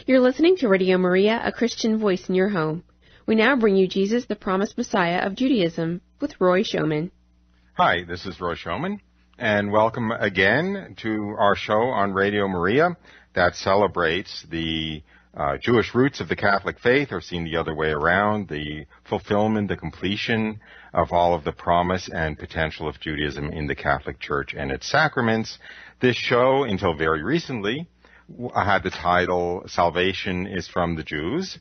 You're listening to Radio Maria, a Christian voice in your home. We now bring you Jesus, the Promised Messiah of Judaism, with Roy Schoeman. Hi, this is Roy Schoeman, and welcome again to our show on Radio Maria that celebrates the Jewish roots of the Catholic faith, or seen the other way around, the fulfillment, the completion of all of the promise and potential of Judaism in the Catholic Church and its sacraments. This show, until very recently, had the title, Salvation is from the Jews,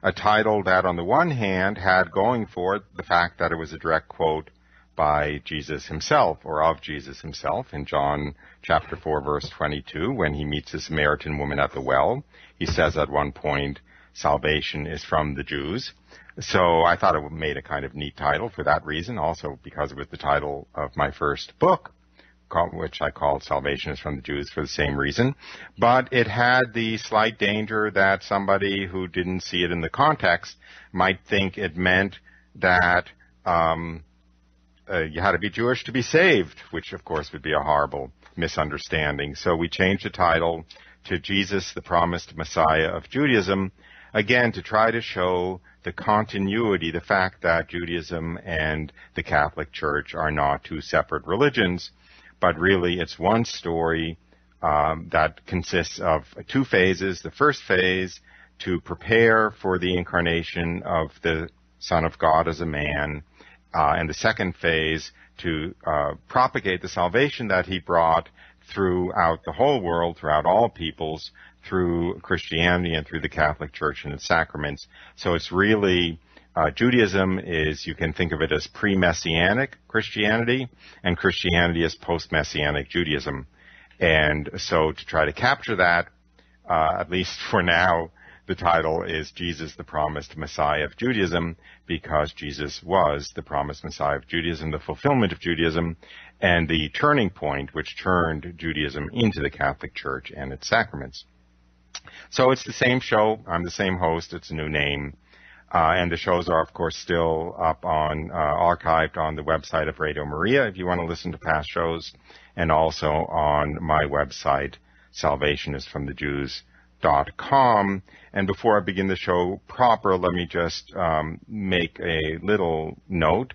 a title that on the one hand had going for it the fact that it was a direct quote by Jesus himself, or of Jesus himself, in John chapter 4, verse 22, when he meets the Samaritan woman at the well. He says at one point, salvation is from the Jews. So I thought it made a kind of neat title for that reason, also because it was the title of my first book, which I called Salvation is from the Jews for the same reason. But it had the slight danger that somebody who didn't see it in the context might think it meant that you had to be Jewish to be saved, which of course would be a horrible misunderstanding. So we changed the title to Jesus, the Promised Messiah of Judaism, again to try to show the continuity, the fact that Judaism and the Catholic Church are not two separate religions, but really it's one story that consists of two phases. The first phase, to prepare for the incarnation of the Son of God as a man, and the second phase, to propagate the salvation that he brought throughout the whole world, throughout all peoples, through Christianity and through the Catholic Church and its sacraments. So it's really Judaism is, you can think of it as pre-Messianic Christianity, and Christianity is post-Messianic Judaism. And so to try to capture that, at least for now, the title is Jesus, the Promised Messiah of Judaism, because Jesus was the Promised Messiah of Judaism, the fulfillment of Judaism, and the turning point which turned Judaism into the Catholic Church and its sacraments. So it's the same show. I'm the same host. It's a new name. And the shows are, of course, still up on, archived on the website of Radio Maria if you want to listen to past shows, and also on my website, salvationisfromthejews.com. And before I begin the show proper, let me just make a little note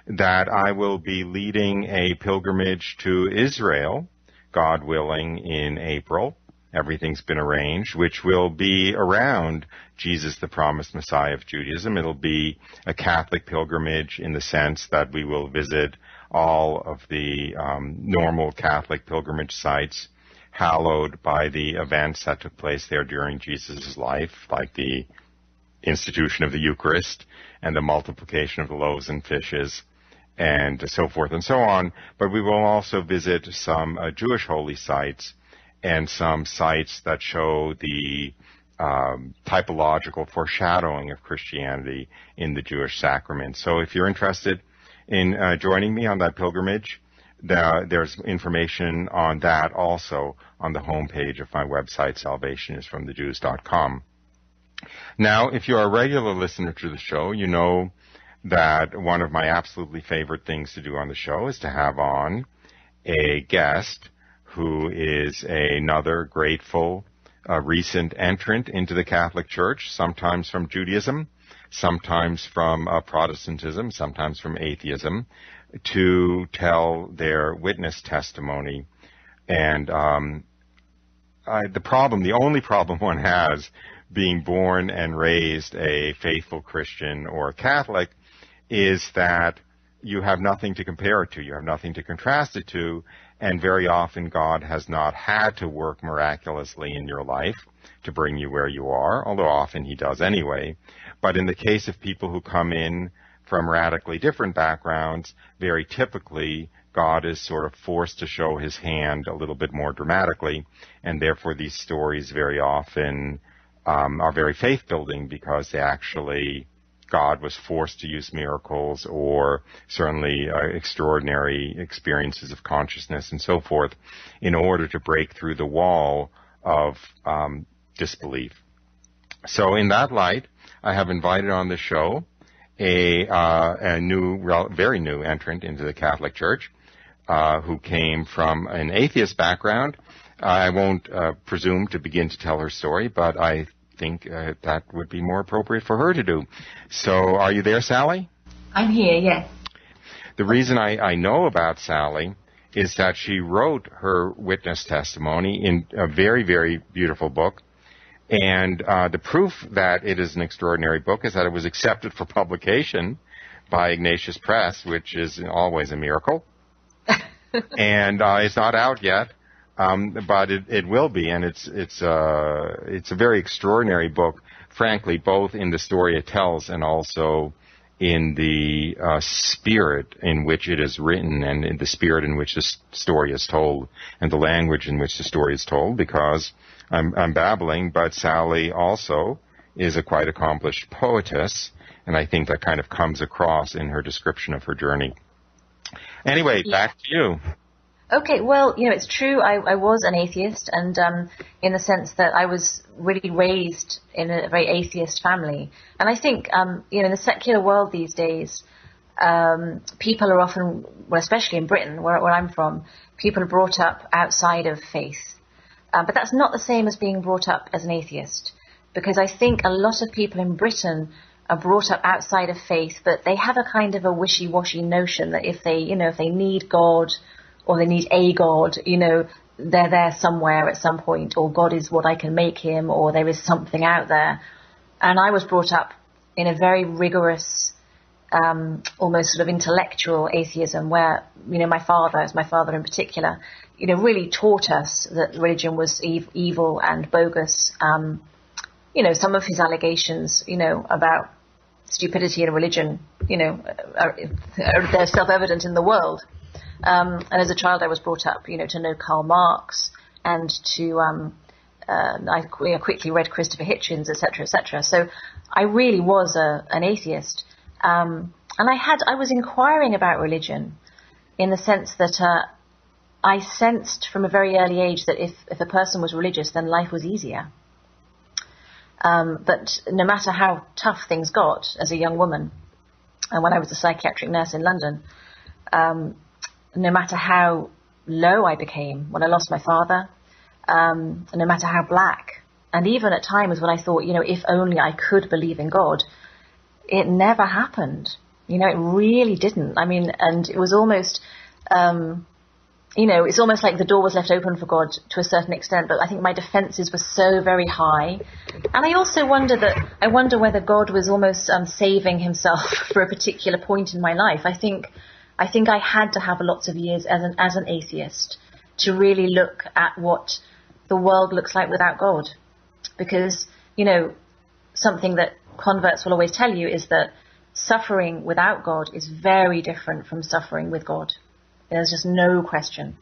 that I will be leading a pilgrimage to Israel, God willing, in April. Everything's been arranged, which will be around Jesus, the Promised Messiah of Judaism. It'll be a Catholic pilgrimage in the sense that we will visit all of the normal Catholic pilgrimage sites hallowed by the events that took place there during Jesus' life, like the institution of the Eucharist and the multiplication of the loaves and fishes, and so forth and so on. But we will also visit some Jewish holy sites and some sites that show the typological foreshadowing of Christianity in the Jewish sacraments. So if you're interested in joining me on that pilgrimage, there's information on that also on the homepage of my website, salvationisfromthejews.com. Now, if you're a regular listener to the show, you know that one of my absolutely favorite things to do on the show is to have on a guest who is another grateful recent entrant into the Catholic Church, sometimes from Judaism, sometimes from Protestantism, sometimes from atheism, to tell their witness testimony. And the only problem one has being born and raised a faithful Christian or Catholic is that you have nothing to compare it to. You have nothing to contrast it to. And very often God has not had to work miraculously in your life to bring you where you are, although often he does anyway. But in the case of people who come in from radically different backgrounds, very typically God is sort of forced to show his hand a little bit more dramatically, and therefore these stories very often are very faith-building because they actually, God was forced to use miracles or certainly extraordinary experiences of consciousness and so forth in order to break through the wall of disbelief. So in that light, I have invited on the show a new, very new entrant into the Catholic Church who came from an atheist background. I won't presume to begin to tell her story, but I think that would be more appropriate for her to do. So are you there, Sally? I'm here, yes. The reason I know about Sally is that she wrote her witness testimony in a very, very beautiful book. And the proof that it is an extraordinary book is that it was accepted for publication by Ignatius Press, which is always a miracle. And it's not out yet, but it will be. And it's a very extraordinary book, frankly, both in the story it tells and also in the spirit in which it is written and in the spirit in which the story is told and the language in which the story is told, because I'm babbling, but Sally also is a quite accomplished poetess, and I think that kind of comes across in her description of her journey. Anyway, back to you. Okay, well, it's true. I was an atheist, and in the sense that I was really raised in a very atheist family. And I think, in the secular world these days, people are often, well, especially in Britain, where I'm from, people are brought up outside of faith. But that's not the same as being brought up as an atheist, because I think a lot of people in Britain are brought up outside of faith, but they have a kind of a wishy-washy notion that if they need God, or they need a God, they're there somewhere at some point, or God is what I can make him, or there is something out there. And I was brought up in a very rigorous, almost sort of intellectual atheism where, my father in particular, really taught us that religion was evil and bogus. Some of his allegations, about stupidity in religion, they're self-evident in the world. And as a child, I was brought up, to know Karl Marx and to, I quickly read Christopher Hitchens, etc., etc. So I really was an atheist. And I was inquiring about religion in the sense that I sensed from a very early age that if a person was religious, then life was easier. But no matter how tough things got as a young woman, and when I was a psychiatric nurse in London, no matter how low I became when I lost my father, no matter how black, and even at times when I thought, if only I could believe in God, it never happened. It really didn't. I mean, and it was almost, it's almost like the door was left open for God to a certain extent, but I think my defenses were so very high. And I also wonder whether God was almost saving himself for a particular point in my life. I think I had to have lots of years as an atheist to really look at what the world looks like without God. Because, something that converts will always tell you is that suffering without God is very different from suffering with God. There's just no question.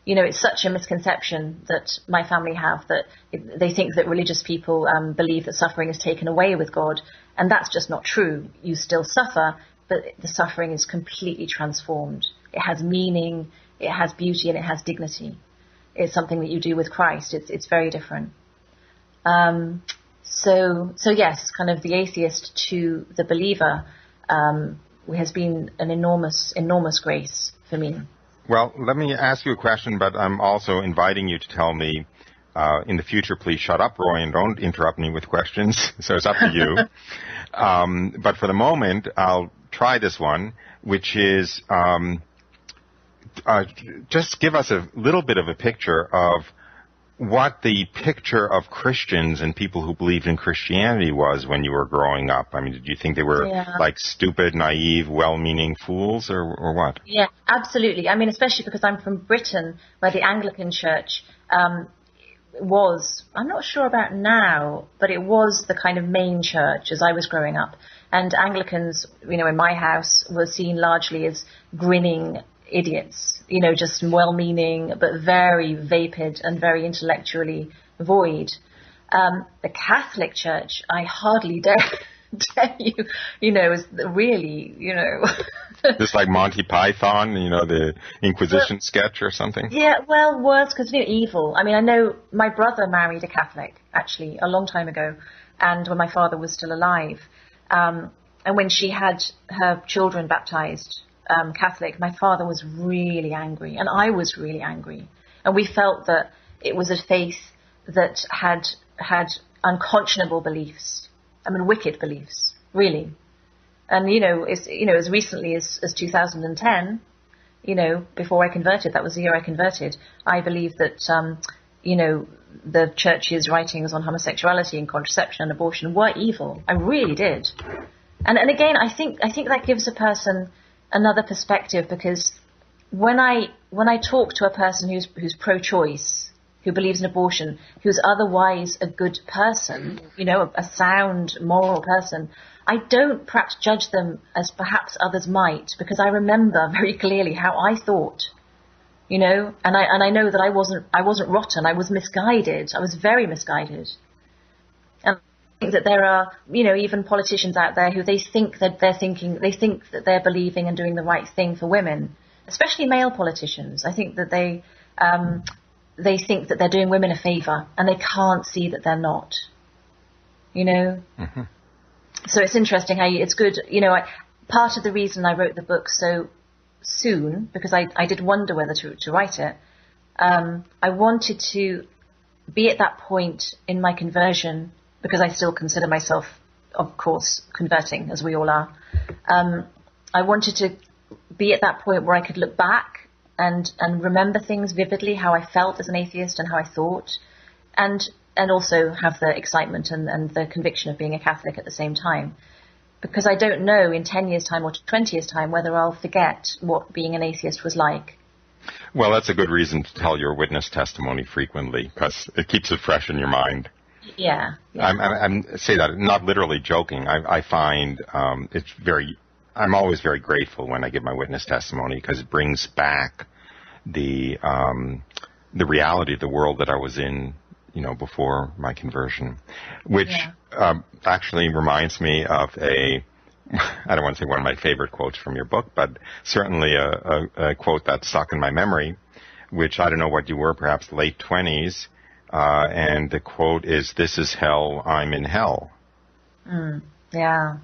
It's such a misconception that my family have that they think that religious people believe that suffering is taken away with God. And that's just not true. You still suffer, but the suffering is completely transformed. It has meaning, it has beauty, and it has dignity. It's something that you do with Christ. It's very different. So yes, kind of the atheist to the believer has been an enormous grace for me. Well, let me ask you a question, but I'm also inviting you to tell me, in the future, please shut up, Roy, and don't interrupt me with questions. So it's up to you. But for the moment, I'll try this one, which is just give us a little bit of a picture of what the picture of Christians and people who believed in Christianity was when you were growing up. I mean, did you think they were like stupid, naive, well-meaning fools or what? Yeah, absolutely. I mean, especially because I'm from Britain, where the Anglican Church was, I'm not sure about now, but it was the kind of main church as I was growing up. And Anglicans, in my house were seen largely as grinning idiots, just well-meaning, but very vapid and very intellectually void. The Catholic Church, I hardly dare tell you, is really, Just like Monty Python, the Inquisition sketch or something? Yeah, well, worse, because, evil. I mean, I know my brother married a Catholic, actually, a long time ago, and when my father was still alive. And when she had her children baptized Catholic, my father was really angry, and I was really angry. And we felt that it was a faith that had unconscionable beliefs. I mean, wicked beliefs, really. And, as recently as 2010, before I converted, that was the year I converted, I believed that, the church's writings on homosexuality and contraception and abortion were evil. I really did. And again, I think that gives a person another perspective, because when I talk to a person who's pro-choice, who believes in abortion, who's otherwise a good person, a sound, moral person, I don't perhaps judge them as perhaps others might, because I remember very clearly how I thought, and I know that I wasn't rotten. I was misguided. I was very misguided. And I think that there are, even politicians out there who they think that they're believing and doing the right thing for women, especially male politicians. I think that they think that they're doing women a favour, and they can't see that they're not. Mm-hmm. So it's interesting how it's good. Part of the reason I wrote the book so soon, because I did wonder whether to write it. I wanted to be at that point in my conversion, because I still consider myself, of course, converting, as we all are. I wanted to be at that point where I could look back and remember things vividly, how I felt as an atheist and how I thought, and also have the excitement and the conviction of being a Catholic at the same time. Because I don't know in 10 years' time or 20 years' time whether I'll forget what being an atheist was like. Well, that's a good reason to tell your witness testimony frequently, because it keeps it fresh in your mind. Yeah. I'm say that, not literally joking. I find I'm always very grateful when I give my witness testimony, because it brings back the reality of the world that I was in, before my conversion, which actually reminds me of I don't want to say one of my favorite quotes from your book, but certainly a quote that stuck in my memory, which I don't know what you were, perhaps late 20s, and the quote is, "This is hell, I'm in hell." Yeah.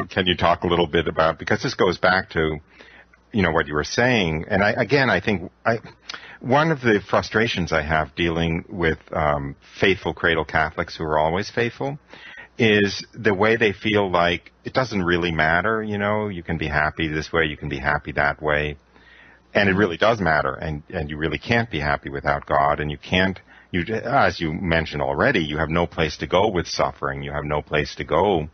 Can you talk a little bit about, because this goes back to, what you were saying, and I think one of the frustrations I have dealing with faithful Cradle Catholics who are always faithful is the way they feel like it doesn't really matter, you can be happy this way, you can be happy that way, and it really does matter, and you really can't be happy without God, and as you mentioned already, you have no place to go with suffering, you have no place to go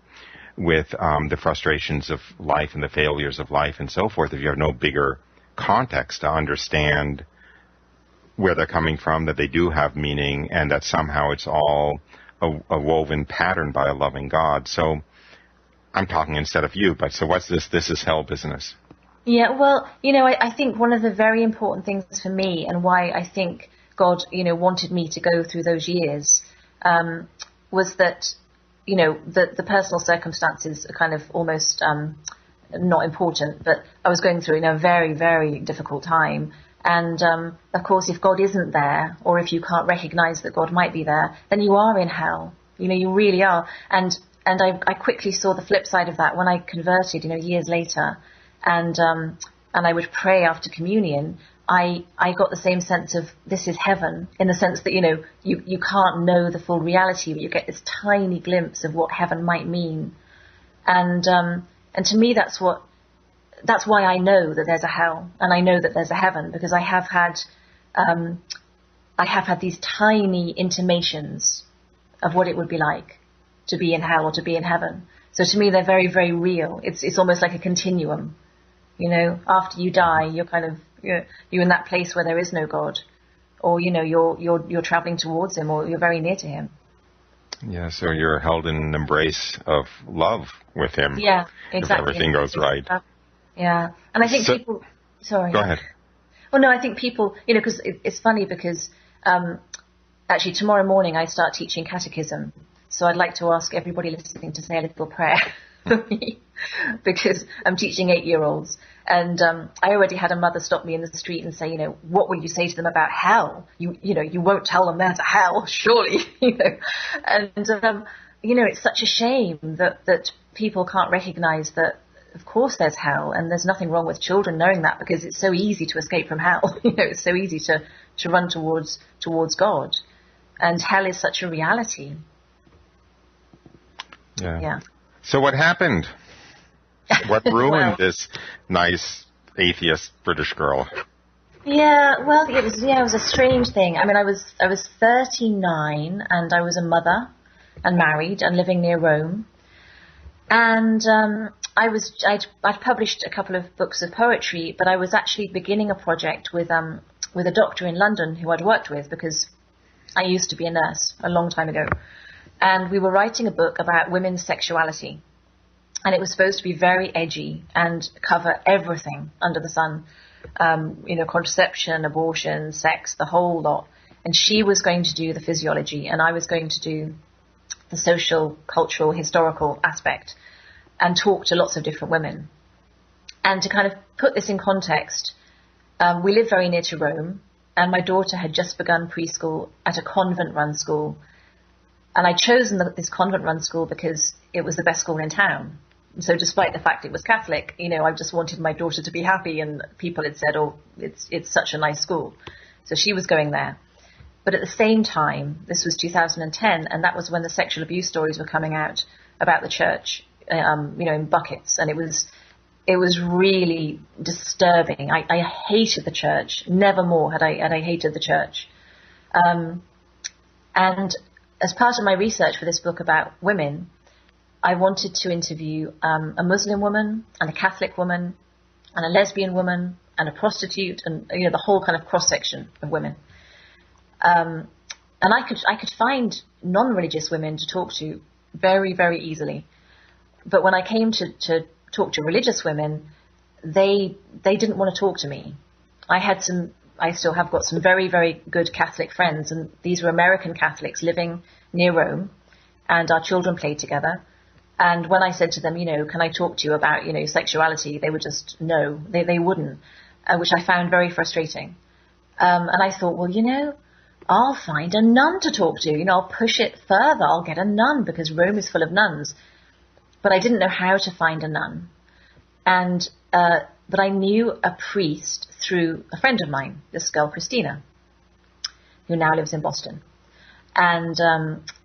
with the frustrations of life and the failures of life and so forth if you have no bigger context to understand where they're coming from, that they do have meaning, and that somehow it's all a woven pattern by a loving God. So I'm talking instead of you, but so what's this is hell business? Yeah, well, I think one of the very important things for me, and why I think God, wanted me to go through those years, was that, the personal circumstances are kind of almost not important, but I was going through a very, very difficult time. And, of course, if God isn't there, or if you can't recognize that God might be there, then you are in hell. You really are. And I quickly saw the flip side of that when I converted, years later. And I would pray after communion. I got the same sense of this is heaven, in the sense that, you can't know the full reality, but you get this tiny glimpse of what heaven might mean. And to me, that's why I know that there's a hell, and I know that there's a heaven, because I have had these tiny intimations of what it would be like to be in hell or to be in heaven. So to me, they're very, very real. It's almost like a continuum. After you die, you're kind of you're in that place where there is no God, or you're traveling towards Him, or you're very near to Him. Yeah, so you're held in an embrace of love with Him. Yeah, exactly. If everything goes right. Yeah, and I think people... Sorry. Go ahead. Well, no, I think people, because it's funny because actually tomorrow morning I start teaching catechism. So I'd like to ask everybody listening to say a little prayer for me, because I'm teaching 8-year-olds. And I already had a mother stop me in the street and say, what will you say to them about hell? You won't tell them there's a hell, surely. And, it's such a shame that people can't recognize that, of course, there's hell, and there's nothing wrong with children knowing that, because it's so easy to escape from hell. It's so easy to run towards God. and hell is such a reality. Yeah. So what happened? What ruined this nice atheist British girl? Yeah, well, it was a strange thing. I mean, I was 39 and I was a mother and married and living near Rome. And I'd published a couple of books of poetry, but I was actually beginning a project with a doctor in London who I'd worked with because I used to be a nurse a long time ago. And we were writing a book about women's sexuality. And it was supposed to be very edgy and cover everything under the sun. Contraception, abortion, sex, the whole lot. And she was going to do the physiology and I was going to do the social, cultural, historical aspect and talk to lots of different women. And to kind of put this in context, we live very near to Rome and my daughter had just begun preschool at a convent-run school. And I'd chosen this convent-run school because it was the best school in town. So despite the fact it was Catholic, I just wanted my daughter to be happy and people had said, oh, it's such a nice school. So she was going there. But at the same time, this was 2010, and that was when the sexual abuse stories were coming out about the church, in buckets. And it was really disturbing. I hated the church. Never more had I hated the church. And as part of my research for this book about women, I wanted to interview a Muslim woman and a Catholic woman and a lesbian woman and a prostitute and the whole kind of cross-section of women. And I could find non-religious women to talk to very, very easily. But when I came to talk to religious women, they didn't want to talk to me. I still have got some very, very good Catholic friends, and these were American Catholics living near Rome, and our children played together. And when I said to them, can I talk to you about, sexuality, they would just, no, they wouldn't, which I found very frustrating. And I thought, well, I'll find a nun to talk to, I'll push it further, I'll get a nun because Rome is full of nuns. But I didn't know how to find a nun. And, but I knew a priest through a friend of mine, this girl, Christina, who now lives in Boston. And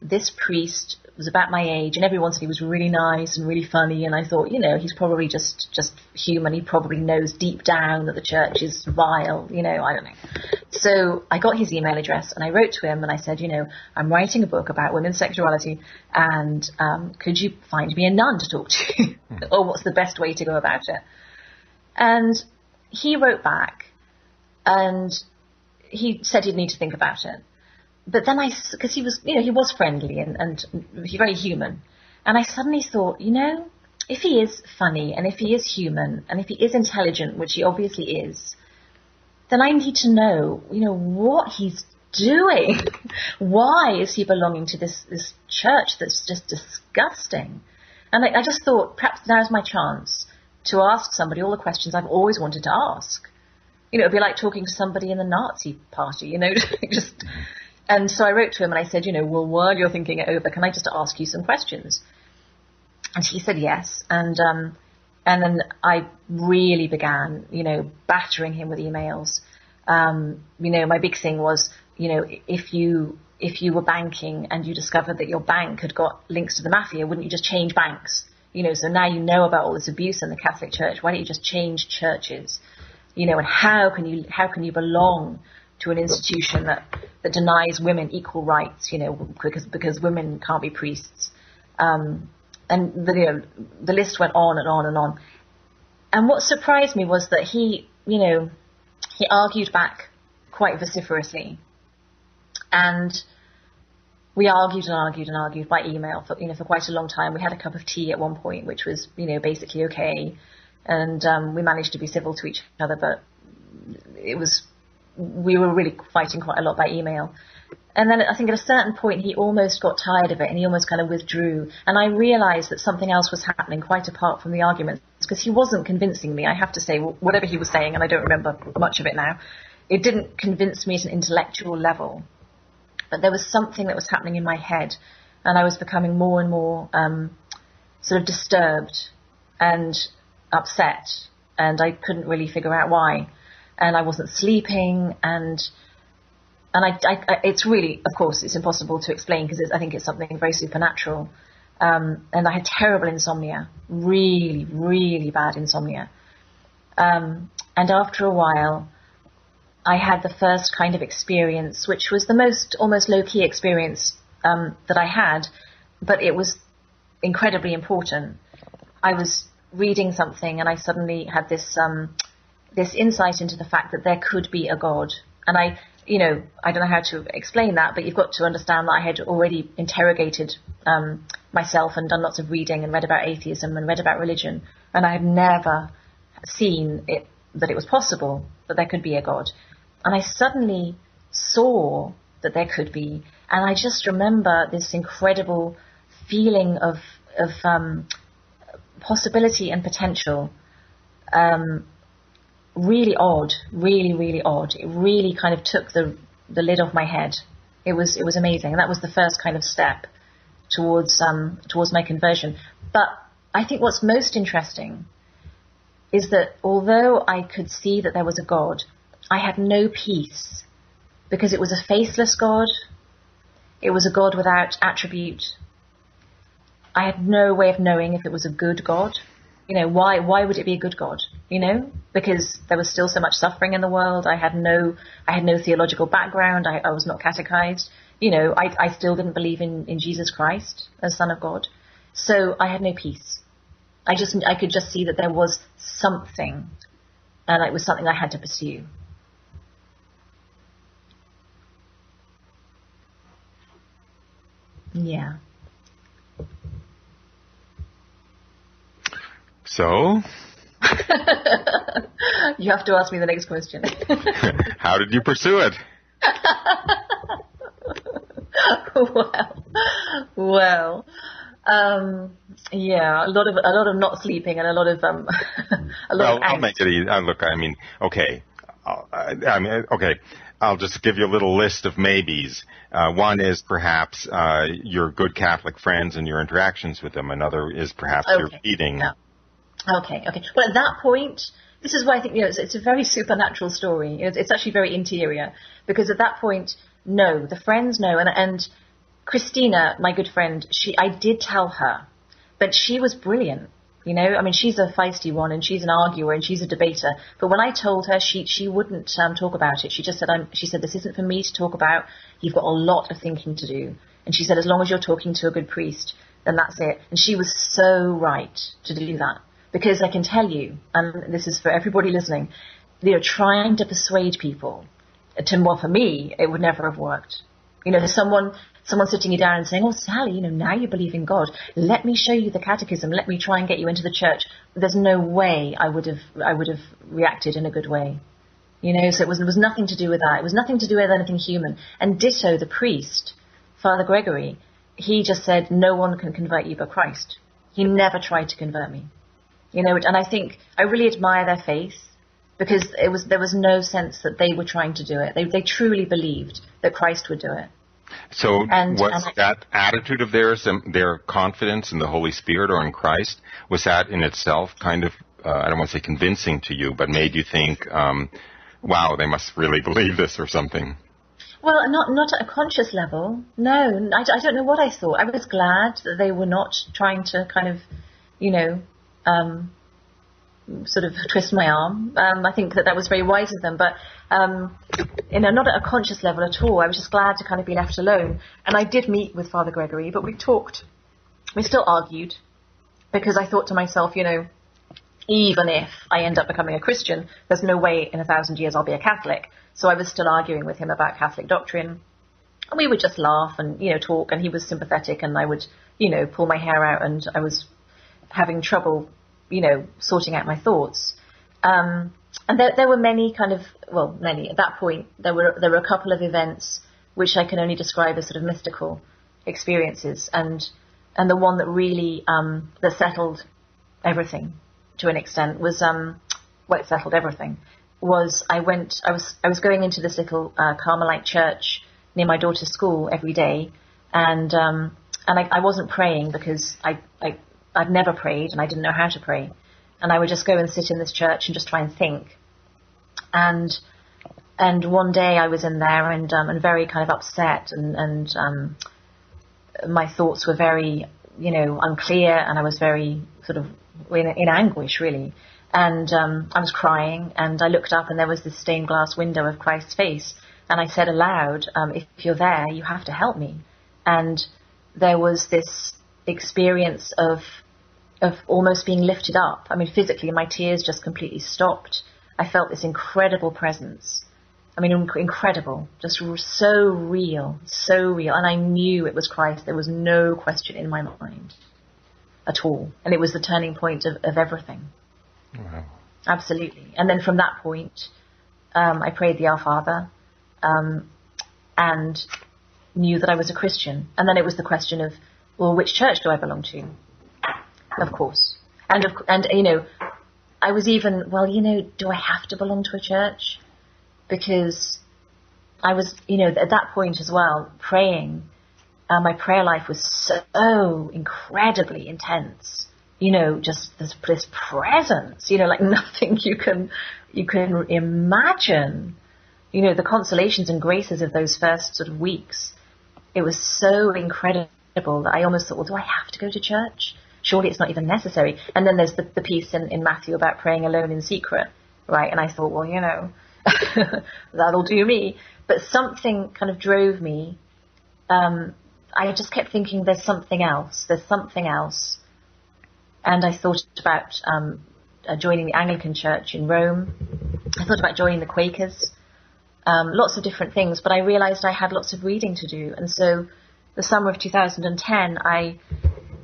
this priest was about my age, and everyone said he was really nice and really funny. And I thought, he's probably just human. He probably knows deep down that the church is vile. I don't know. So I got his email address and I wrote to him and I said, I'm writing a book about women's sexuality, and could you find me a nun to talk to? Or what's the best way to go about it? And he wrote back and he said he'd need to think about it. But then because he was, he was friendly and very human. And I suddenly thought, if he is funny and if he is human and if he is intelligent, which he obviously is, then I need to know, what he's doing. Why is he belonging to this church that's just disgusting? And I just thought, perhaps now's my chance to ask somebody all the questions I've always wanted to ask. It'd be like talking to somebody in the Nazi party, just... And so I wrote to him and I said, well, while you're thinking it over, can I just ask you some questions? And he said yes. And then I really began, battering him with emails. My big thing was, if you were banking and you discovered that your bank had got links to the mafia, wouldn't you just change banks? So now you know about all this abuse in the Catholic Church. Why don't you just change churches? And how can you belong to an institution that denies women equal rights, because women can't be priests. And the list went on and on and on. And what surprised me was that he argued back quite vociferously. And we argued and argued and argued by email for quite a long time. We had a cup of tea at one point, which was, basically okay. And we managed to be civil to each other, but we were really fighting quite a lot by email. And then I think at a certain point he almost got tired of it and he almost kind of withdrew. And I realized that something else was happening quite apart from the arguments, because he wasn't convincing me. I have to say, whatever he was saying, and I don't remember much of it now, it didn't convince me at an intellectual level. But there was something that was happening in my head, and I was becoming more and more sort of disturbed and upset, and I couldn't really figure out why. And I wasn't sleeping, and it's really, of course, it's impossible to explain because I think it's something very supernatural. And I had terrible insomnia, really, really bad insomnia. And after a while, I had the first kind of experience, which was the most almost low-key experience that I had, but it was incredibly important. I was reading something and I suddenly had this insight into the fact that there could be a God. And I don't know how to explain that, but you've got to understand that I had already interrogated myself and done lots of reading and read about atheism and read about religion. And I had never seen that it was possible that there could be a God. And I suddenly saw that there could be. And I just remember this incredible feeling of possibility and potential. Really odd, really, really odd. It really kind of took the lid off my head. It was amazing. And that was the first kind of step towards my conversion. But I think what's most interesting is that although I could see that there was a God, I had no peace because it was a faceless God. It was a God without attribute. I had no way of knowing if it was a good God. Why would it be a good God? Because there was still so much suffering in the world. I had no theological background. I was not catechized. I still didn't believe in Jesus Christ as Son of God. So I had no peace. I could just see that there was something, and it was something I had to pursue. Yeah. So? You have to ask me the next question. How did you pursue it? Well, yeah, a lot of not sleeping and a lot of of I'll make it easy. Look, I mean, okay. Okay. I'll just give you a little list of maybes. One is perhaps your good Catholic friends and your interactions with them. Another is perhaps your reading. Yeah. Okay. Well, at that point, this is why I think it's a very supernatural story. It's actually very interior because at that point, no, the friends know, and Christina, my good friend, I did tell her, but she was brilliant. I mean, she's a feisty one, and she's an arguer, and she's a debater. But when I told her, she wouldn't talk about it. She just said, she said, this isn't for me to talk about. You've got a lot of thinking to do. And she said, as long as you're talking to a good priest, then that's it. And she was so right to do that. Because I can tell you, and this is for everybody listening, trying to persuade people, for me, it would never have worked. Someone sitting you down and saying, oh, Sally, now you believe in God. Let me show you the catechism. Let me try and get you into the church. There's no way I would have reacted in a good way. So it was nothing to do with that. It was nothing to do with anything human. And ditto the priest, Father Gregory, he just said, no one can convert you but Christ. He never tried to convert me. And I think I really admire their faith because there was no sense that they were trying to do it. They truly believed that Christ would do it. So that attitude of theirs, their confidence in the Holy Spirit or in Christ, was that in itself kind of, I don't want to say convincing to you, but made you think, wow, they must really believe this or something? Well, not at a conscious level. No, I don't know what I thought. I was glad that they were not trying to kind of, sort of twist my arm. I think that was very wise of them, but not at a conscious level at all. I was just glad to kind of be left alone. And I did meet with Father Gregory, but we still argued, because I thought to myself, even if I end up becoming a Christian, there's no way in 1,000 years I'll be a Catholic. So I was still arguing with him about Catholic doctrine. And we would just laugh and, talk, and he was sympathetic, and I would, pull my hair out, and I was having trouble, sorting out my thoughts. And there were many at that point, there were a couple of events which I can only describe as sort of mystical experiences. And the one that really, that settled everything to an extent was, it settled everything, was I was going into this little, Carmelite church near my daughter's school every day. And I wasn't praying because I'd never prayed and I didn't know how to pray. And I would just go and sit in this church and just try and think. And And one day I was in there and very kind of upset, and my thoughts were very, unclear, and I was very sort of in anguish, really. And I was crying, and I looked up, and there was this stained glass window of Christ's face. And I said aloud, if you're there, you have to help me. And there was this experience of almost being lifted up. I mean, physically, my tears just completely stopped. I felt this incredible presence. I mean, incredible, just so real. And I knew it was Christ. There was no question in my mind at all. And it was the turning point of everything. Wow. Absolutely. And then from that point, I prayed the Our Father, and knew that I was a Christian. And then it was the question of, well, which church do I belong to? Of course. And I was even, do I have to belong to a church? Because I was, at that point as well, praying. My prayer life was so incredibly intense. Just this presence, like nothing you can imagine. The consolations and graces of those first sort of weeks. It was so incredible that I almost thought, well, do I have to go to church? Surely it's not even necessary. And then there's the piece in Matthew about praying alone in secret, right? And I thought, well, that'll do me. But something kind of drove me. I just kept thinking, there's something else. And I thought about joining the Anglican Church in Rome. I thought about joining the Quakers. Lots of different things, but I realized I had lots of reading to do. And so the summer of 2010,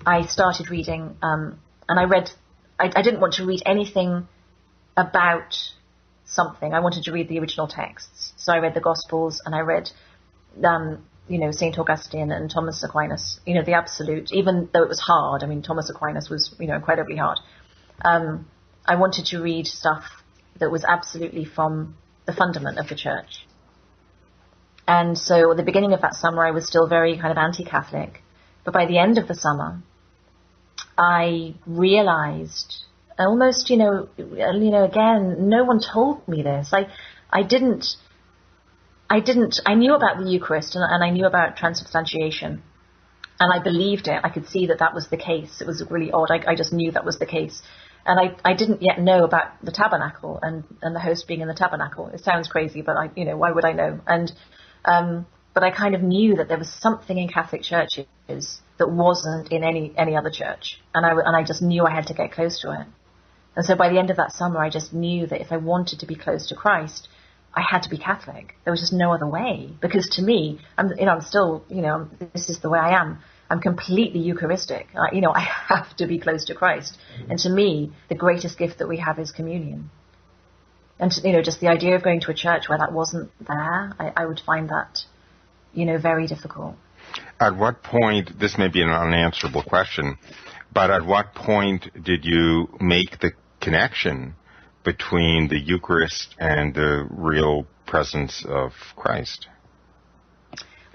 I started reading, and I read, I didn't want to read anything about something. I wanted to read the original texts. So I read the Gospels, and I read, St. Augustine and Thomas Aquinas, the absolute, even though it was hard. I mean, Thomas Aquinas was, incredibly hard. I wanted to read stuff that was absolutely from the fundament of the church. And so at the beginning of that summer, I was still very kind of anti-Catholic. But by the end of the summer, I realized almost, again, no one told me this. I knew about the Eucharist and I knew about transubstantiation. And I believed it. I could see that was the case. It was really odd. I just knew that was the case. And I didn't yet know about the tabernacle and the host being in the tabernacle. It sounds crazy, but why would I know? And but I kind of knew that there was something in Catholic churches that wasn't in any other church, and I just knew I had to get close to it. And so by the end of that summer, I just knew that if I wanted to be close to Christ, I had to be Catholic. There was just no other way, because to me, I'm still, this is the way I am. I'm completely Eucharistic. I have to be close to Christ. And to me, the greatest gift that we have is communion. And, just the idea of going to a church where that wasn't there, I would find that, very difficult. At what point, this may be an unanswerable question, but at what point did you make the connection between the Eucharist and the real presence of Christ?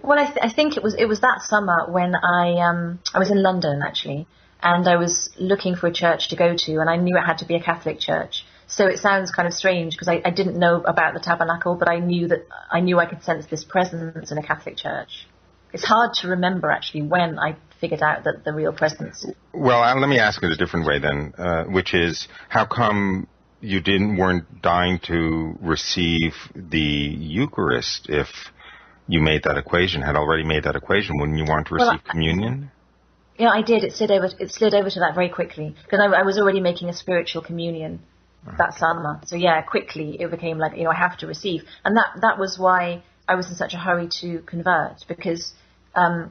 Well, I think it was that summer when I was in London, actually, and I was looking for a church to go to, and I knew it had to be a Catholic church. So it sounds kind of strange because I didn't know about the tabernacle, but I knew I could sense this presence in a Catholic church. It's hard to remember, actually, when I figured out that the real presence. Well, let me ask it a different way then, which is, how come you weren't dying to receive the Eucharist if you had already made that equation? Wouldn't you want to receive communion? Yeah, I did. It slid over to that very quickly, because I was already making a spiritual communion that summer. So yeah, quickly it became like, I have to receive. And that was why I was in such a hurry to convert, because I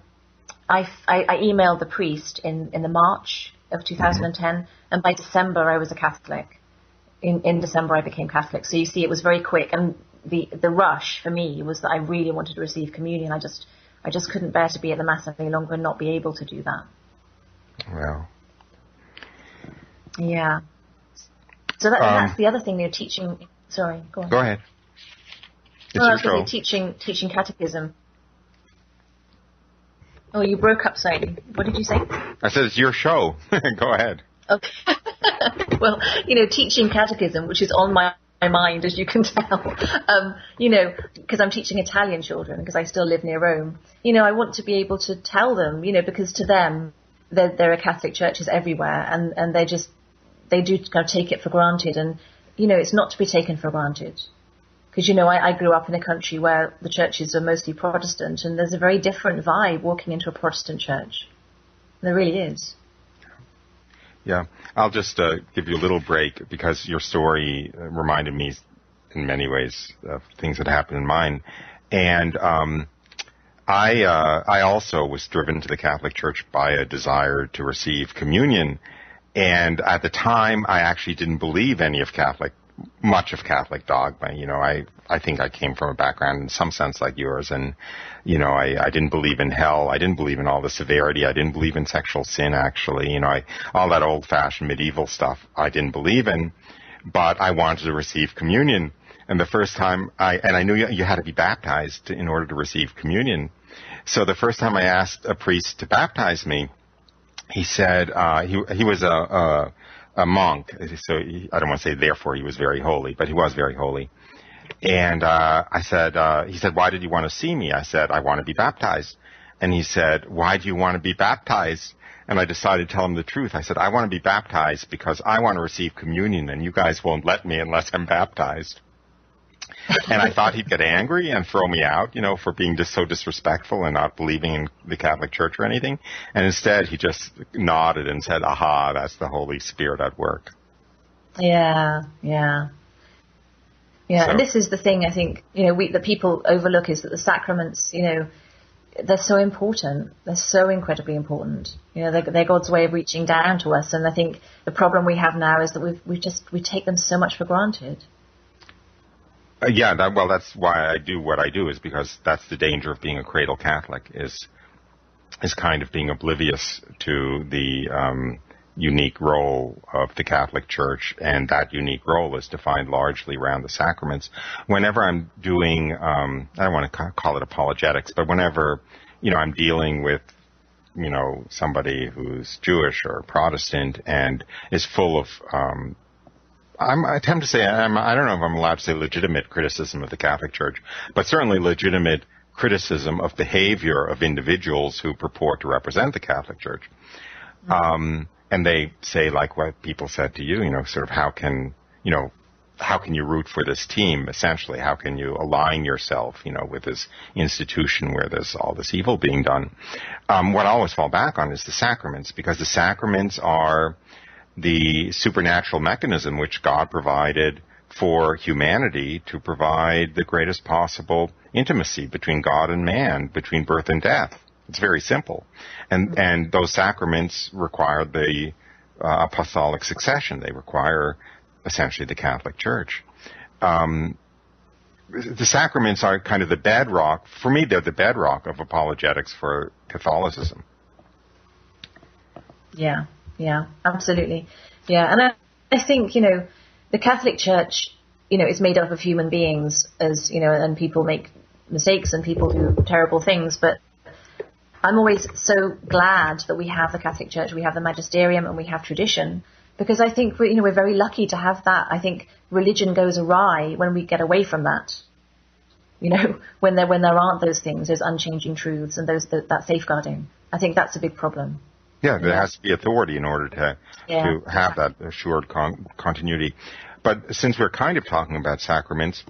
emailed the priest in the March of 2010, and by December I was a Catholic. In December I became Catholic. So you see, it was very quick, and the rush for me was that I really wanted to receive communion. I just couldn't bear to be at the Mass any longer and not be able to do that. Wow. Yeah. So that's the other thing, teaching. Sorry, go on. Go ahead. It's your show. Teaching catechism. Oh, you broke up slightly. What did you say? I said it's your show. Go ahead. Okay. Well, teaching catechism, which is on my mind, as you can tell. Because I'm teaching Italian children, because I still live near Rome. I want to be able to tell them, because to them, there are Catholic churches everywhere, and they do kind of take it for granted. And, it's not to be taken for granted. Because, I grew up in a country where the churches are mostly Protestant, and there's a very different vibe walking into a Protestant church. There really is. Yeah, I'll just give you a little break because your story reminded me in many ways of things that happened in mine. And I also was driven to the Catholic Church by a desire to receive communion. And at the time, I actually didn't believe much of Catholic dogma. I think I came from a background in some sense like yours, and I didn't believe in hell. I didn't believe in all the severity. I didn't believe in sexual sin, actually. All that old-fashioned medieval stuff I didn't believe in, but I wanted to receive communion. And the first time I knew you had to be baptized in order to receive communion. So the first time I asked a priest to baptize me, he said he was a monk, so I don't want to say therefore he was very holy, but he was very holy. And he said, why did you want to see me? I said, I want to be baptized. And he said, why do you want to be baptized? And I decided to tell him the truth. I said, I want to be baptized because I want to receive communion, and you guys won't let me unless I'm baptized. And I thought he'd get angry and throw me out, for being just so disrespectful and not believing in the Catholic Church or anything. And instead, he just nodded and said, aha, that's the Holy Spirit at work. Yeah. So, and this is the thing I think, that people overlook is that the sacraments, they're so important. They're so incredibly important. They're God's way of reaching down to us. And I think the problem we have now is that we take them so much for granted. That's why I do what I do, is because that's the danger of being a cradle Catholic, is kind of being oblivious to the unique role of the Catholic Church, and that unique role is defined largely around the sacraments. Whenever I'm doing, I don't want to call it apologetics, but whenever, I'm dealing with, somebody who's Jewish or Protestant and is full of, I tend to say, I don't know if I'm allowed to say legitimate criticism of the Catholic Church, but certainly legitimate criticism of behavior of individuals who purport to represent the Catholic Church. And they say, like what people said to you, sort of how can you root for this team, essentially? How can you align yourself, with this institution where there's all this evil being done? What I always fall back on is the sacraments, because the sacraments are the supernatural mechanism which God provided for humanity to provide the greatest possible intimacy between God and man, between birth and death. It's very simple. And those sacraments require the apostolic succession. They require essentially the Catholic Church. The sacraments are kind of the bedrock. For me, they're the bedrock of apologetics for Catholicism. Yeah, absolutely. Yeah, and I think, the Catholic Church, is made up of human beings, and people make mistakes and people do terrible things, but I'm always so glad that we have the Catholic Church, we have the magisterium, and we have tradition, because I think we're very lucky to have that. I think religion goes awry when we get away from that. When there aren't those things, those unchanging truths and that safeguarding. I think that's a big problem. Yeah, there has to be authority in order to have that assured continuity. But since we're kind of talking about sacraments,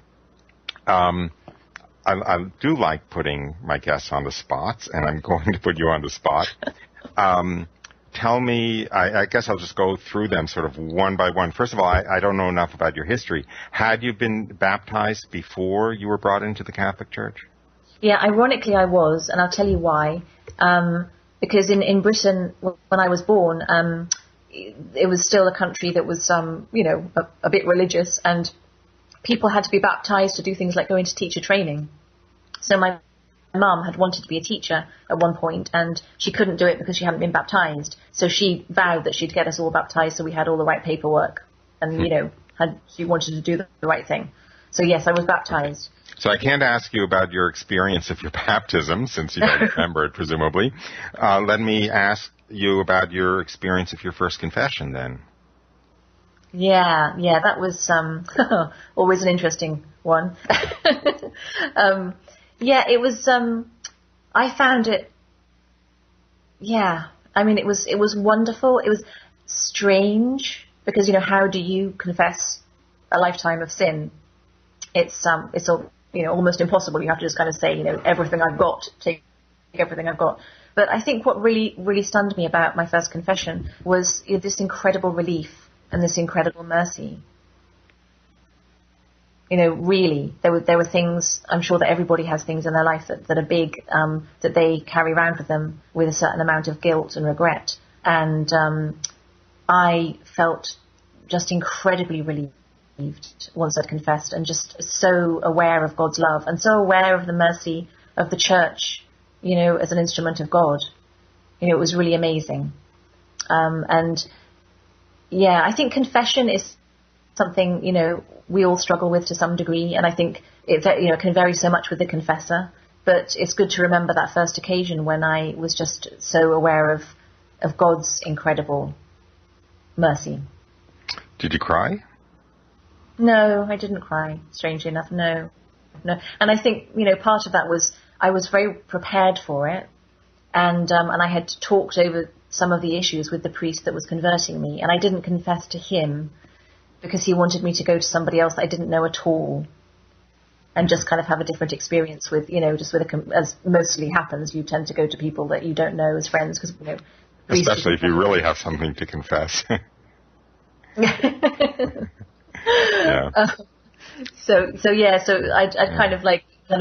I do like putting my guests on the spot, and I'm going to put you on the spot. Tell me, I guess I'll just go through them sort of one by one. First of all, I don't know enough about your history. Had you been baptized before you were brought into the Catholic Church? Yeah, ironically I was, and I'll tell you why. Because in Britain, when I was born, it was still a country that was, a bit religious, and people had to be baptized to do things like go into teacher training. So my mum had wanted to be a teacher at one point, and she couldn't do it because she hadn't been baptized. So she vowed that she'd get us all baptized so we had all the right paperwork, and, she wanted to do the right thing. So yes, I was baptized. So I can't ask you about your experience of your baptism, since you don't remember it, presumably. Let me ask you about your experience of your first confession, then. Yeah, that was always an interesting one. Yeah, it was. I found it. Yeah, I mean, it was wonderful. It was strange because how do you confess a lifetime of sin? It's almost impossible. You have to just kind of say everything I've got, take everything I've got. But I think what really stunned me about my first confession was this incredible relief and this incredible mercy. Really, there were things, I'm sure that everybody has things in their life that are big, that they carry around with them with a certain amount of guilt and regret. And I felt just incredibly relieved once I'd confessed, and just so aware of God's love and so aware of the mercy of the church, as an instrument of God. It was really amazing. And yeah, I think confession is something, we all struggle with to some degree. And I think it, can vary so much with the confessor, but it's good to remember that first occasion when I was just so aware of God's incredible mercy. Did you cry? No, I didn't cry, strangely enough. No. And I think, part of that was I was very prepared for it. And I had talked over some of the issues with the priest that was converting me. And I didn't confess to him because he wanted me to go to somebody else that I didn't know at all and just kind of have a different experience with, just with as mostly happens, you tend to go to people that you don't know as friends because, especially if you really have something to confess. Yeah. So I'd kind of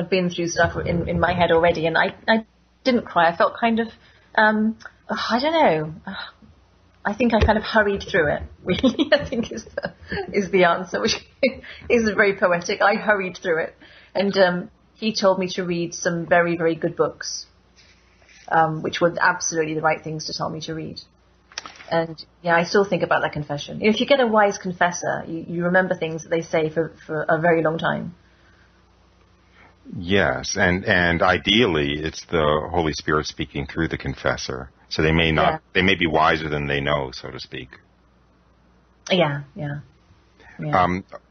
been through stuff in my head already, and I didn't cry. I felt kind of, I don't know. I think I kind of hurried through it, really, I think is the answer, which is very poetic. I hurried through it. And he told me to read some very, very good books, which were absolutely the right things to tell me to read. And yeah, I still think about that confession. If you get a wise confessor, you remember things that they say for a very long time. Yes, and ideally it's the Holy Spirit speaking through the confessor. So they may be wiser than they know, so to speak. Yeah.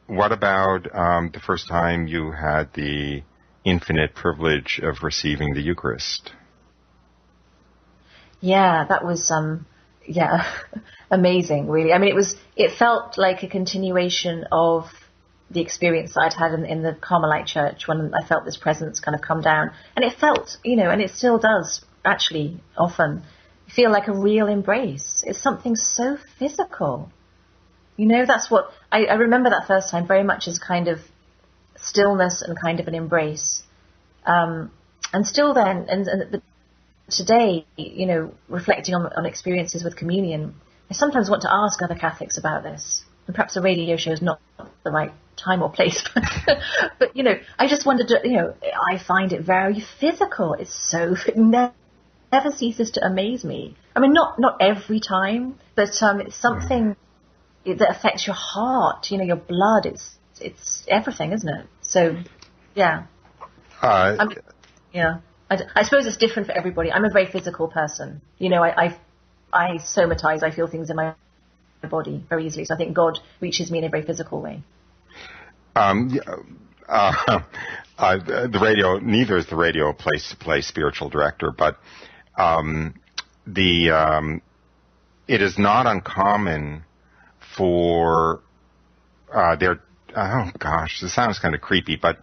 What about the first time you had the infinite privilege of receiving the Eucharist? Yeah, that was amazing, really. I mean, it felt like a continuation of the experience that I'd had in the Carmelite church when I felt this presence kind of come down. And it felt, and it still does actually often feel like a real embrace. It's something so physical. That's what I remember that first time very much as kind of stillness and kind of an embrace. And still then, and today, reflecting on experiences with communion, I sometimes want to ask other Catholics about this. And perhaps a radio show is not the right time or place. But, I just wondered, I find it very physical. It's so, it never ceases to amaze me. I mean, not every time, but it's something that affects your heart, your blood. It's everything, isn't it? So, yeah. I suppose it's different for everybody. I'm a very physical person. I somatize. I feel things in my body very easily. So I think God reaches me in a very physical way. The radio, neither is the radio a place to play spiritual director, but it is not uncommon for this sounds kind of creepy, but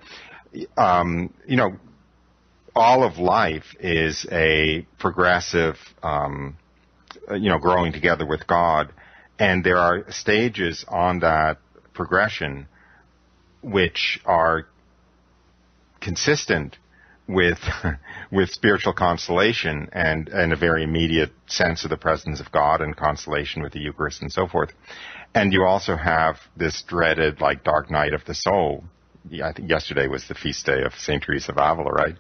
all of life is a progressive, growing together with God, and there are stages on that progression which are consistent with spiritual consolation and a very immediate sense of the presence of God and consolation with the Eucharist and so forth. And you also have this dreaded, dark night of the soul. I think yesterday was the feast day of St. Teresa of Avila, right?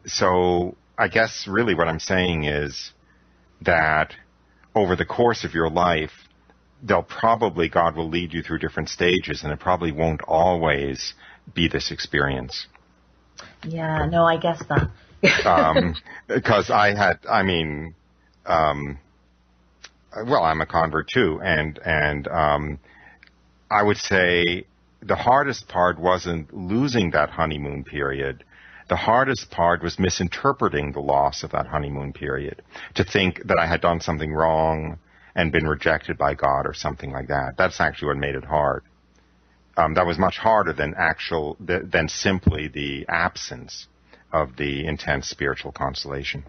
So I guess really what I'm saying is that over the course of your life, God will lead you through different stages, and it probably won't always be this experience. Yeah, no, I guess that. Because well, I'm a convert too, and I would say the hardest part wasn't losing that honeymoon period. The hardest part was misinterpreting the loss of that honeymoon period, to think that I had done something wrong and been rejected by God or something like that. That's actually what made it hard. That was much harder than simply the absence of the intense spiritual consolation.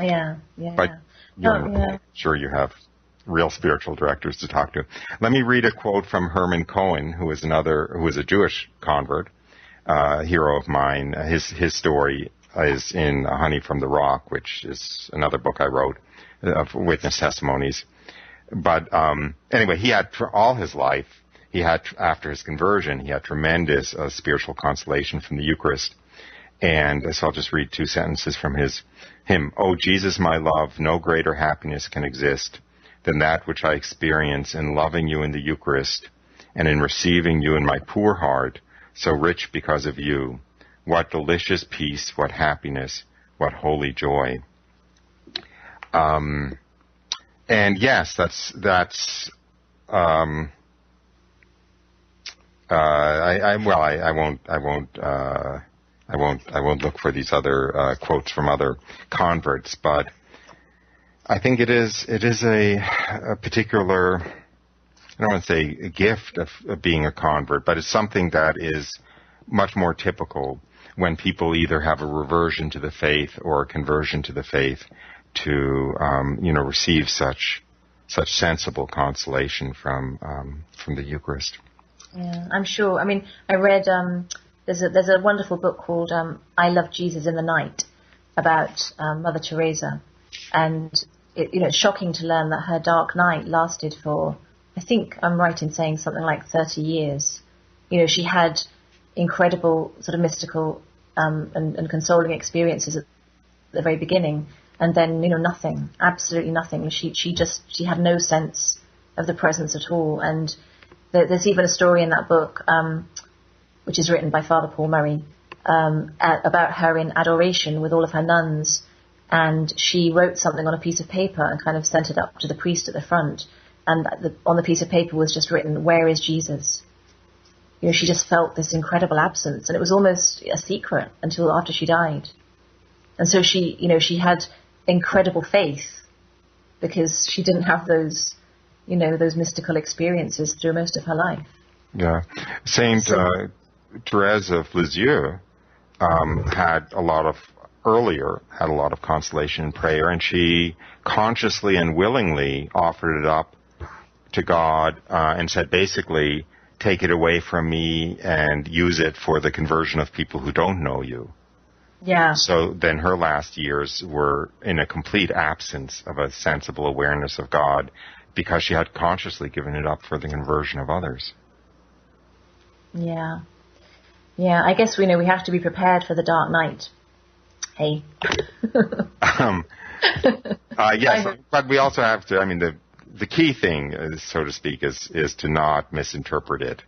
Yeah. But sure you have real spiritual directors to talk to. Let me read a quote from Herman Cohen, who is a Jewish convert, hero of mine. His story is in Honey from the Rock, which is another book I wrote of witness testimonies. But anyway, he had all his life. After his conversion, he had tremendous spiritual consolation from the Eucharist. And so I'll just read 2 sentences from him. "Oh, Jesus, my love, no greater happiness can exist than that which I experience in loving you in the Eucharist and in receiving you in my poor heart, so rich because of you. What delicious peace, what happiness, what holy joy." And yes, I won't look for these other quotes from other converts, but I think it is a particular, I don't want to say a gift of being a convert, but it's something that is much more typical when people either have a reversion to the faith or a conversion to the faith, to receive such sensible consolation from the Eucharist. Yeah, I'm sure. I mean, I read there's a wonderful book called I Love Jesus in the Night about Mother Teresa, and it's shocking to learn that her dark night lasted for, I think I'm right in saying, something like 30 years. She had incredible sort of mystical and consoling experiences at the very beginning, and then nothing, absolutely nothing. She had no sense of the presence at all. And there's even a story in that book, which is written by Father Paul Murray, about her in adoration with all of her nuns, and she wrote something on a piece of paper and kind of sent it up to the priest at the front, and on the piece of paper was just written, "Where is Jesus?" She just felt this incredible absence, and it was almost a secret until after she died. And so she had incredible faith because she didn't have those mystical experiences through most of her life. Yeah. Saint Therese of Lisieux had a lot of consolation in prayer, and she consciously and willingly offered it up to God and said, basically, take it away from me and use it for the conversion of people who don't know you. Yeah. So then her last years were in a complete absence of a sensible awareness of God, because she had consciously given it up for the conversion of others. Yeah. Yeah, I guess we have to be prepared for the dark night. Hey. Yes, but we also have to, the key thing, so to speak, is to not misinterpret it.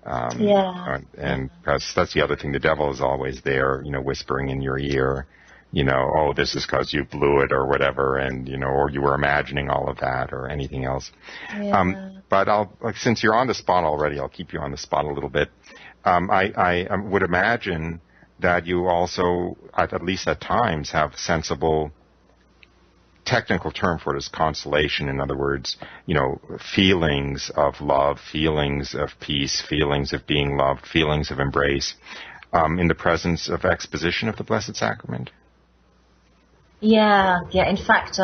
And that's the other thing. The devil is always there, whispering in your ear, oh, this is because you blew it or whatever, and, or you were imagining all of that or anything else. Yeah. But since you're on the spot already, I'll keep you on the spot a little bit. I would imagine that you also, at least at times, have sensible, technical term for it is consolation. In other words, feelings of love, feelings of peace, feelings of being loved, feelings of embrace, in the presence of exposition of the Blessed Sacrament. Yeah. In fact,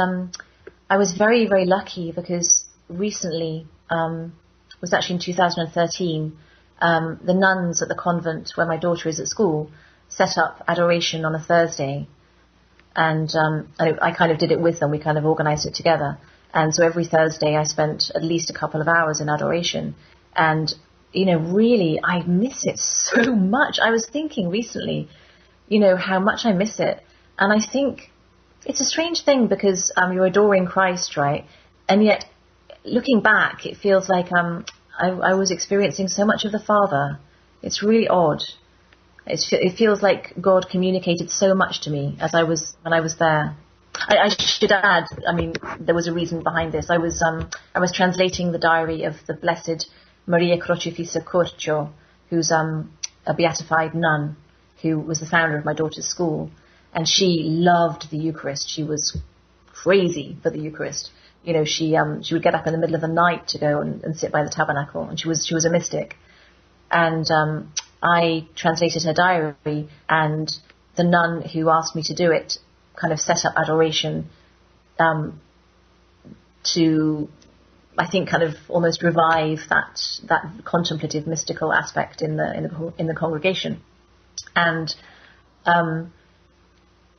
I was very, very lucky because recently, was actually in 2013, the nuns at the convent where my daughter is at school set up adoration on a Thursday. And I kind of did it with them. We kind of organized it together. And so every Thursday I spent at least a couple of hours in adoration. And, really, I miss it so much. I was thinking recently, how much I miss it. And I think it's a strange thing because you're adoring Christ, right? And yet, looking back, it feels like I was experiencing so much of the Father. It's really odd. It feels like God communicated so much to me when I was there. I should add, I mean, there was a reason behind this. I was translating the diary of the Blessed Maria Crocifissa Corcio, who's a beatified nun who was the founder of my daughter's school, and she loved the Eucharist. She was crazy for the Eucharist. You know, she would get up in the middle of the night to go and sit by the tabernacle, and she was a mystic. And I translated her diary, and the nun who asked me to do it kind of set up adoration to, I think, kind of almost revive that contemplative, mystical aspect in the congregation. And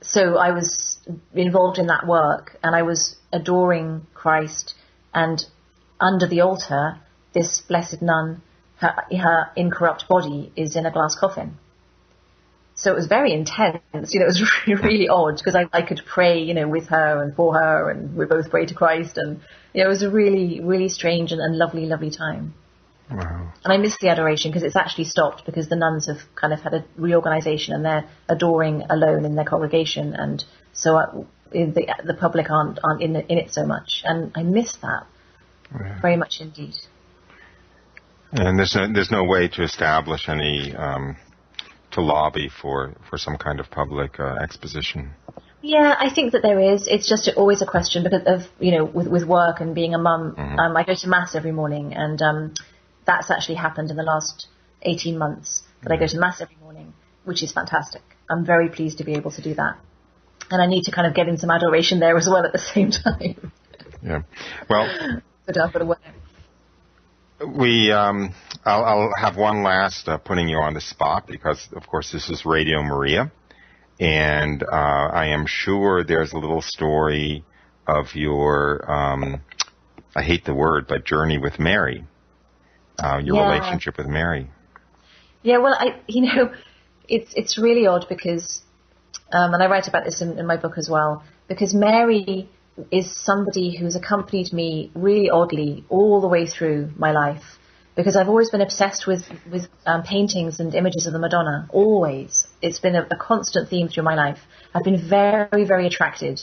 so I was involved in that work, and I was adoring Christ. And under the altar, this blessed nun, her incorrupt body is in a glass coffin. So it was very intense. You know, it was really odd, because I could pray, you know, with her and for her, and we both pray to Christ. And you know, it was a really, really strange and lovely, lovely time. Wow. And I miss the adoration, because it's actually stopped, because the nuns have kind of had a reorganization, and they're adoring alone in their congregation, and so the public aren't in it so much, and I miss that very much indeed. And there's no way to establish any to lobby for some kind of public exposition. Yeah, I think that there is. It's just always a question, because of, you know, with work and being a mum. Mm-hmm. I go to mass every morning, and that's actually happened in the last 18 months, that I go to mass every morning, which is fantastic. I'm very pleased to be able to do that. And I need to kind of get in some adoration there as well at the same time. Yeah. Well, but I've got to work. I'll have one last putting you on the spot, because of course this is Radio Maria, and I am sure there's a little story of your I hate the word, but journey with Mary. Your relationship with Mary. Yeah, well, it's really odd, because, and I write about this in my book as well, because Mary is somebody who's accompanied me really oddly all the way through my life, because I've always been obsessed with paintings and images of the Madonna, always. It's been a constant theme through my life. I've been very, very attracted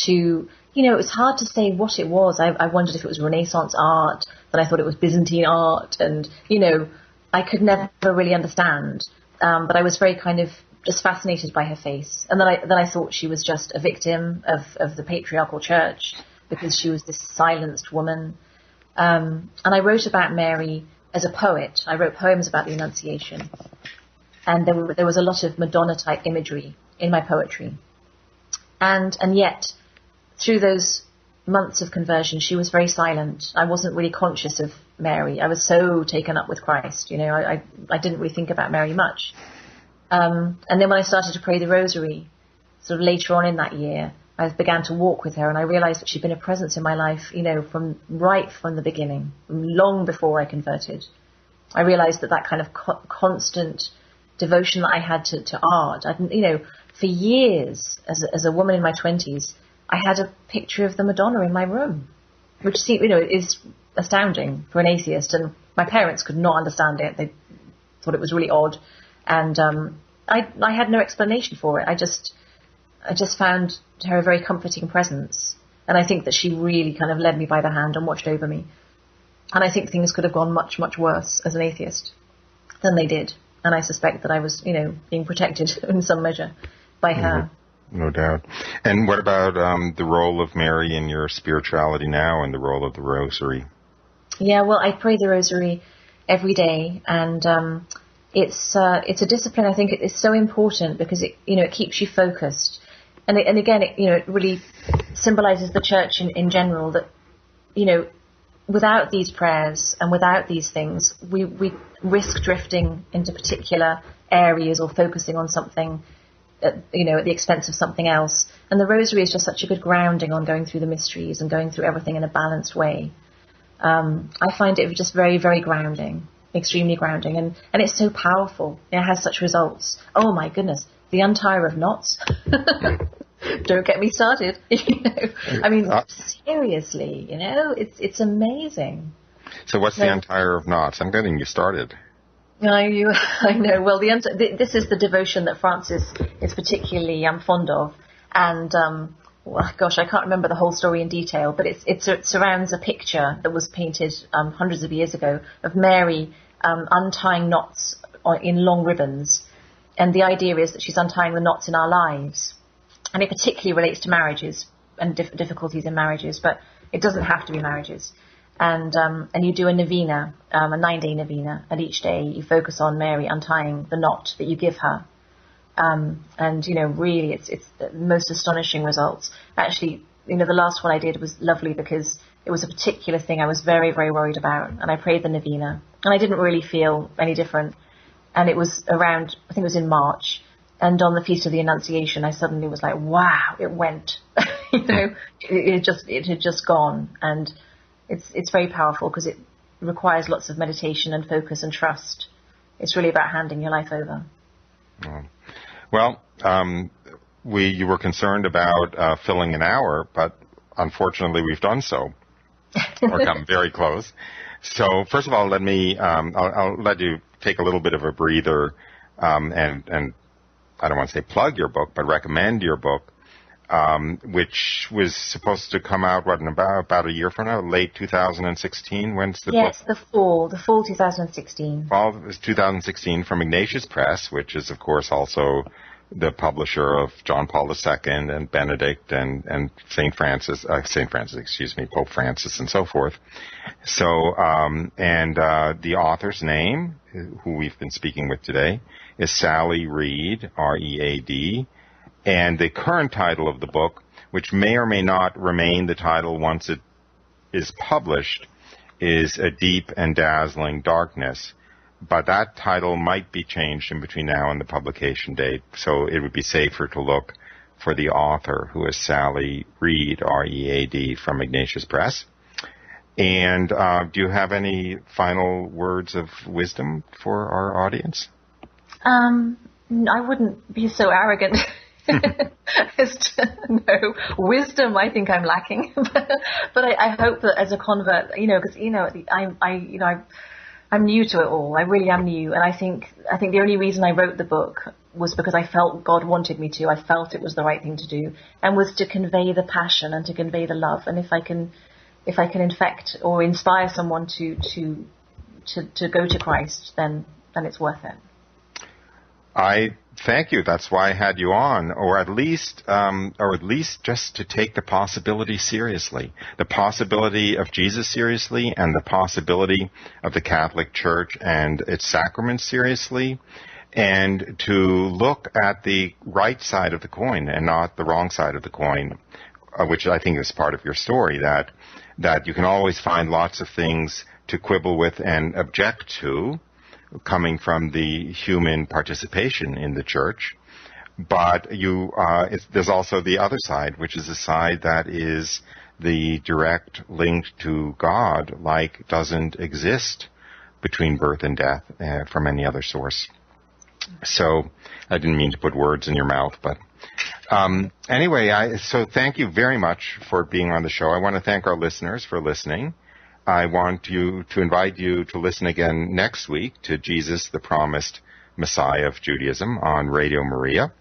to, you know, it's hard to say what it was. I wondered if it was Renaissance art, then I thought it was Byzantine art, and, you know, I could never really understand. But I was very kind of just fascinated by her face. And then I thought she was just a victim of the patriarchal church, because she was this silenced woman. And I wrote about Mary as a poet. I wrote poems about the Annunciation. And there was a lot of Madonna-type imagery in my poetry. And yet, through those months of conversion, she was very silent. I wasn't really conscious of Mary. I was so taken up with Christ. You know, I didn't really think about Mary much. And then when I started to pray the Rosary, sort of later on in that year, I began to walk with her, and I realized that she'd been a presence in my life, you know, right from the beginning, long before I converted. I realized that kind of constant devotion that I had to art. You know, for years, as a woman in my 20s, I had a picture of the Madonna in my room, which, you know, is astounding for an atheist. And my parents could not understand it. They thought it was really odd. And I had no explanation for it. I just found her a very comforting presence. And I think that she really kind of led me by the hand and watched over me. And I think things could have gone much, much worse as an atheist than they did. And I suspect that I was, you know, being protected in some measure by her. No doubt. And what about the role of Mary in your spirituality now, and the role of the Rosary? Yeah, well, I pray the Rosary every day, and it's a discipline. I think it's so important, because it keeps you focused, and again, it really symbolizes the Church in general, that, you know, without these prayers and without these things, we risk drifting into particular areas or focusing on something, at the expense of something else. And the Rosary is just such a good grounding on going through the mysteries and going through everything in a balanced way. I find it just very, very grounding, extremely grounding, and it's so powerful. It has such results. Oh my goodness, the Untire of Knots. Don't get me started. I mean, seriously, it's amazing. So what's the Untire of Knots? I'm getting you started. I know. Well, this is the devotion that Francis is particularly fond of, and well, gosh, I can't remember the whole story in detail, but it surrounds a picture that was painted hundreds of years ago of Mary untying knots in long ribbons. And the idea is that she's untying the knots in our lives. And it particularly relates to marriages and difficulties in marriages, but it doesn't have to be marriages. And you do a novena, a 9-day novena, and each day you focus on Mary untying the knot that you give her. And, you know, really it's the most astonishing results. Actually, you know, the last one I did was lovely because it was a particular thing I was very, very worried about. And I prayed the novena and I didn't really feel any different. And it was around, I think it was in March. And on the Feast of the Annunciation, I suddenly was like, wow, it went, you know, it had just gone. And it's very powerful because it requires lots of meditation and focus and trust. It's really about handing your life over. Well, you were concerned about filling an hour, but unfortunately we've done so, or come very close. So first of all, I'll let you take a little bit of a breather, and I don't want to say plug your book, but recommend your book, which was supposed to come out, in about a year from now, late 2016. When's the book? Yes, the fall 2016. Fall 2016 from Ignatius Press, which is, of course, also the publisher of John Paul II and Benedict and Pope Francis, and so forth. So, the author's name, who we've been speaking with today, is Sally Reed, R-E-A-D. And the current title of the book, which may or may not remain the title once it is published, is A Deep and Dazzling Darkness. But that title might be changed in between now and the publication date, so it would be safer to look for the author, who is Sally Reed, R-E-A-D, from Ignatius Press. And do you have any final words of wisdom for our audience? I wouldn't be so arrogant. No, wisdom I think I'm lacking, but I hope that as a convert, you know, because, you know, I'm new to it all. I really am new, and I think the only reason I wrote the book was because I felt God wanted me to. I felt it was the right thing to do, and was to convey the passion and to convey the love. And if I can infect or inspire someone to go to Christ, then it's worth it. I thank you. That's why I had you on, or at least just to take the possibility seriously, the possibility of Jesus seriously, and the possibility of the Catholic Church and its sacraments seriously, and to look at the right side of the coin and not the wrong side of the coin, which I think is part of your story, that you can always find lots of things to quibble with and object to, coming from the human participation in the church, but there's also the other side, which is a side that is the direct link to God, like doesn't exist between birth and death from any other source. So I didn't mean to put words in your mouth, but anyway, so thank you very much for being on the show. I want to thank our listeners for listening. I want to invite you to listen again next week to Jesus, the Promised Messiah of Judaism, on Radio Maria.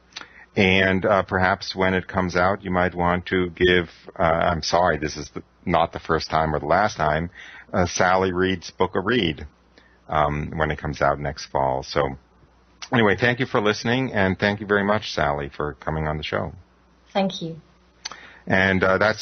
And perhaps when it comes out, you might want to give, I'm sorry, this is not the first time or the last time, Sally Reed's book a read when it comes out next fall. So anyway, thank you for listening, and thank you very much, Sally, for coming on the show. Thank you. And that's